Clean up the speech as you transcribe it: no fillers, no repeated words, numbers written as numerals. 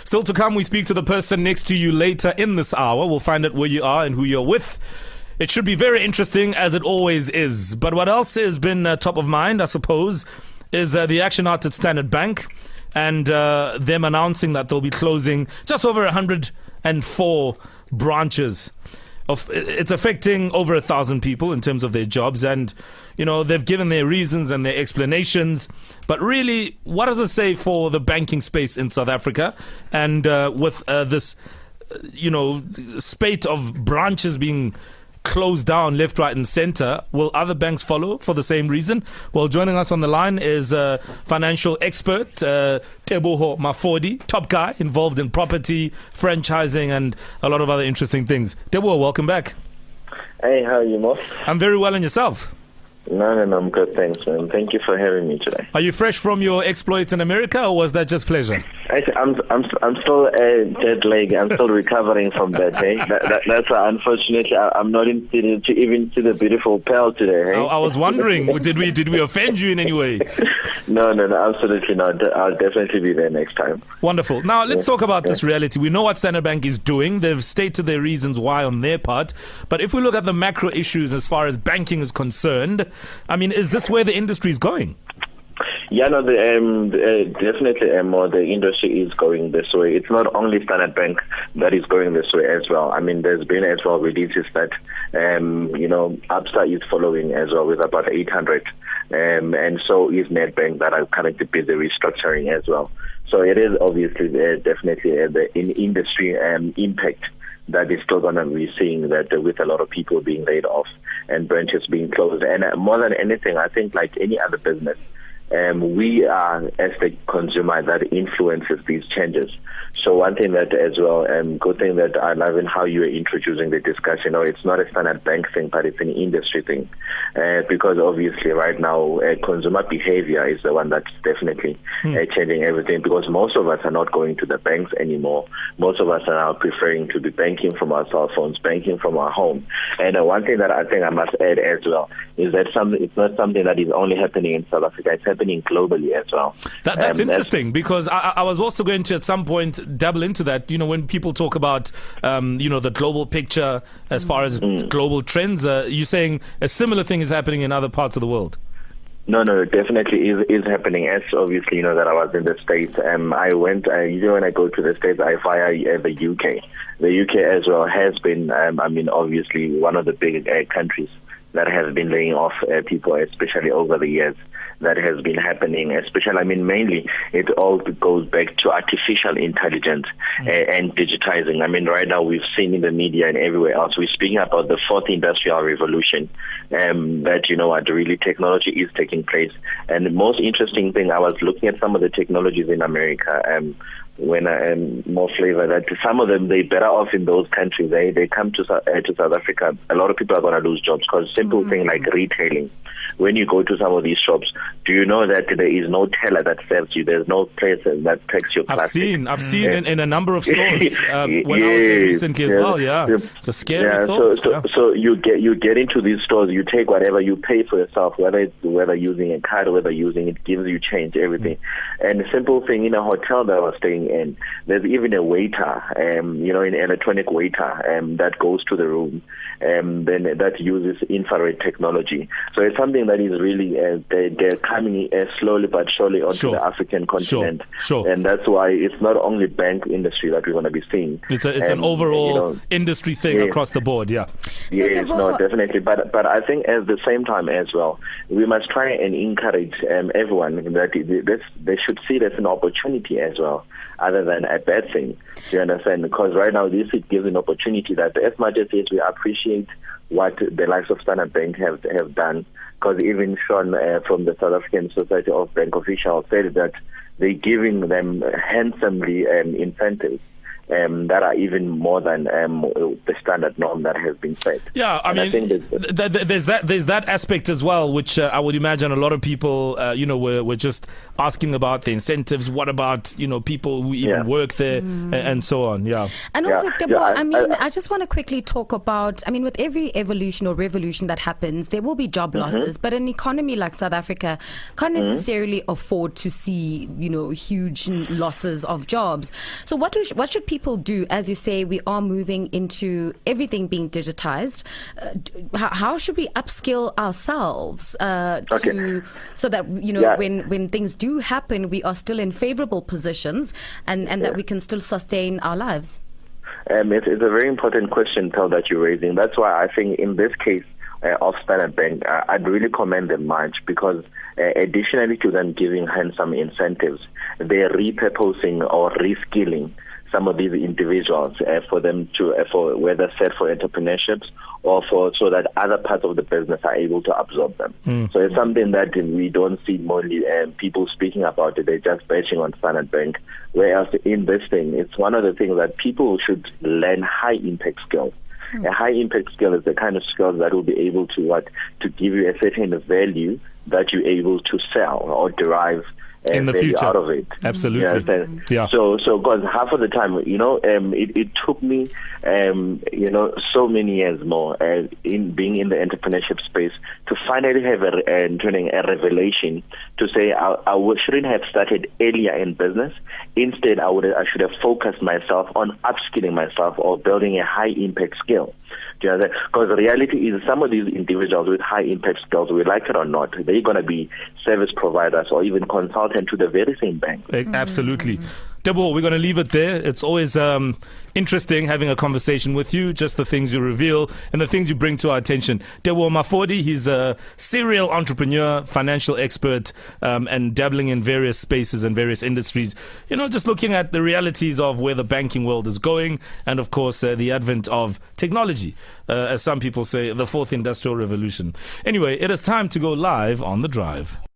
Still to come, we speak to the person next to you later in this hour. We'll find out where you are and who you're with. It should be very interesting, as it always is. But what else has been top of mind, I suppose, is the action out at Standard Bank and them announcing that they'll be closing just over 104 branches. It's affecting over 1,000 people in terms of their jobs, and they've given their reasons and their explanations. But really, what does it say for the banking space in South Africa? And with this, spate of branches being closed down left, right, and center, will other banks follow for the same reason? Well, joining us on the line is financial expert Teboho Nthoana, top guy involved in property, franchising, and a lot of other interesting things. Teboho, welcome back. Hey, how are you, Mof? I'm very well, and yourself? No, I'm good, thanks, man. Thank you for having me today. Are you fresh from your exploits in America, or was that just pleasure? I'm still jet lag. I'm still recovering from that. Hey, that's unfortunately I'm not in to even see the beautiful Pearl today. Hey? I was wondering, did we offend you in any way? No, absolutely not. I'll definitely be there next time. Wonderful. Now let's talk about this reality. We know what Standard Bank is doing. They've stated their reasons why on their part. But if we look at the macro issues as far as banking is concerned, I mean, is this where the industry is going? Yeah, no, definitely more the industry is going this way. It's not only Standard Bank that is going this way as well. I mean, there's been as well releases that, Absa is following as well with about 800, and so is Nedbank that are currently busy restructuring as well. So it is obviously definitely the industry impact that is still going to be seeing that with a lot of people being laid off and branches being closed. And more than anything, I think like any other business, we are, as the consumer, that influences these changes. So one thing that as well, good thing that I love in how you are introducing the discussion, it's not a Standard Bank thing, but it's an industry thing. Because obviously right now, consumer behavior is the one that's definitely changing everything, because most of us are not going to the banks anymore. Most of us are now preferring to be banking from our cell phones, banking from our home. And one thing that I think I must add as well is that it's not something that is only happening in South Africa, it's happening globally as well. That's interesting, because I was also going to at some point dabble into that. When people talk about the global picture as far as global trends, you're saying a similar thing is happening in other parts of the world? No, definitely is happening. As obviously, that I was in the States. I went, usually when I go to the States, I via the UK. The UK as well has been, obviously one of the big countries that has been laying off people, especially over the years. That has been happening, especially, mainly it all goes back to artificial intelligence and digitizing. Right now we've seen in the media and everywhere else, we're speaking about the fourth industrial revolution, that, really technology is taking place. And the most interesting thing, I was looking at some of the technologies in America, when Moflava, that some of them, they better off in those countries. They come to South Africa, a lot of people are going to lose jobs, because simple thing like retailing. When you go to some of these shops, do you know that there is no teller that serves you? There's no place that takes your plastic. I've seen in a number of stores when I was there recently as well. Yeah, it's a scary thought. So you get into these stores, you take whatever, you pay for yourself, whether using a card, whether using it gives you change, everything. And the simple thing, in a hotel that I was staying in, there's even a waiter, an electronic waiter that goes to the room, then that uses infrared technology. So it's something that is really they're coming slowly but surely onto the African continent. Sure. And that's why it's not only bank industry that we're going to be seeing. It's an overall industry thing across the board. Yeah. Yes, no, definitely. But I think at the same time as well, we must try and encourage everyone that they should see this an opportunity as well, other than a bad thing. Do you understand? Because right now it gives an opportunity that, as much as we appreciate what the likes of Standard Bank have done, because even Sean from the South African Society of Bank Officials said that they're giving them handsomely incentives that are even more than the standard norm that has been set. Yeah, I mean, there's that aspect as well, which I would imagine a lot of people, were just asking about the incentives. What about, people who even work there and so on? Yeah. And also, Teboho, I just want to quickly talk about, with every evolution or revolution that happens, there will be job losses, but an economy like South Africa can't necessarily afford to see, huge losses of jobs. So what should people do? As you say, we are moving into everything being digitized. How should we upskill ourselves so that when things do happen, we are still in favorable positions and that we can still sustain our lives? It's a very important question, Tel, that you're raising. That's why I think in this case of Standard Bank, I'd really commend them much, because additionally to them giving handsome incentives, they're repurposing or reskilling some of these individuals for them to, for whether set for entrepreneurships or so that other parts of the business are able to absorb them. So it's something that we don't see more people speaking about it. They're just bashing on Standard Bank. Whereas in this thing, it's one of the things that people should learn high impact skills. A high impact skill is the kind of skills that will be able to give you a certain value that you're able to sell or derive in the future out of it. Absolutely. Yeah. So because half of the time, it took me, so many years more in being in the entrepreneurship space to finally have a revelation to say I shouldn't have started earlier in business. Instead, I should have focused myself on upskilling myself or building a high impact skill. Because the reality is some of these individuals with high impact skills, we like it or not, they're going to be service providers or even consultant to the very same bank. Absolutely. Teboho, we're going to leave it there. It's always interesting having a conversation with you, just the things you reveal and the things you bring to our attention. Teboho Nthoana, he's a serial entrepreneur, financial expert, and dabbling in various spaces and various industries. Just looking at the realities of where the banking world is going and, of course, the advent of technology, as some people say, the fourth industrial revolution. Anyway, it is time to go live on The Drive.